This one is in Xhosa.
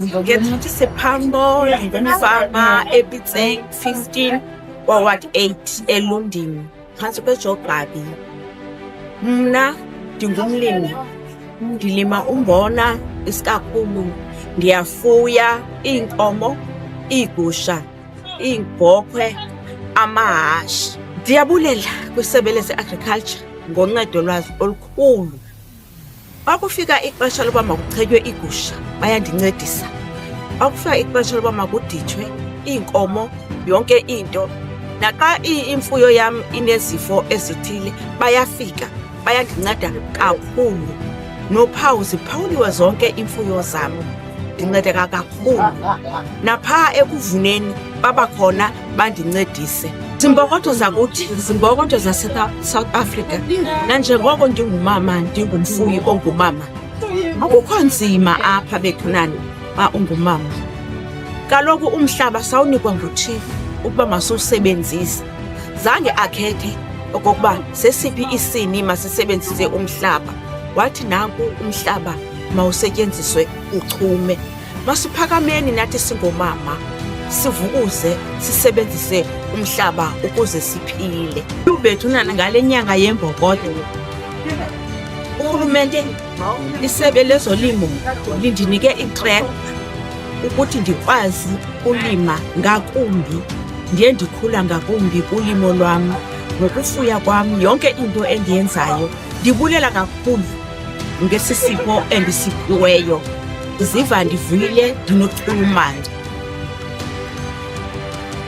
Ngesikhathi sephambo ngumfama ePitseng 15 Ward 8 eLundini phansi kweJogabi. Mna ndingumlimi, ndilima umbona isikakhulu, ndiyafuya iinkomo, iigusha, iibhokhwe, amahashi. Ndiyabulela kwisebe leze-agriculture ngoncedo lwazo olukhulu. Xa kufika ixesha loba makuchetywe iigusha bayandincedisa. Xa kufika ixesha loba makuditshwe iinkomo, yonke into, naxa imfuyo yam inezifo ezithile bayafika bayandinceda kakhulu. Nophawu ziphawuliwe zonke iimfuyo zam, ndincedeka kakhulu. Naphaa ekuvuneni babakhona bandincedise. Zimbokotho zakuthi, zimbokotho South Africa, nanjengoko ndingumama, ndingumfuyi ongumama, akukho nzima apha bethunani xa ungumama. Kaloku umhlaba sawunikwa nguThixo ukuba masiwusebenzise. Zange akhethe okokuba sesiphi isini masisebenzise umhlaba. Wathi nanku umhlaba mawusetyenziswe uchume. Masiphakameni nathi singomama, sivukuze sisebenzise umhlaba ukuze siphile. Bethunana ngale nyanga yembokotho, urhulumente, isebe lezolimo lindinike itrekta ukuthi ndikwazi ulima ngakumbi. Ndiye ndikhula ngakumbi kulimo lwam nokufuya kwam, yonke into endiyenzayo. Ndibulela kakhulu ngesisipho endisiphiweyo. Ndiziva ndivuyile, ndinochulumanco.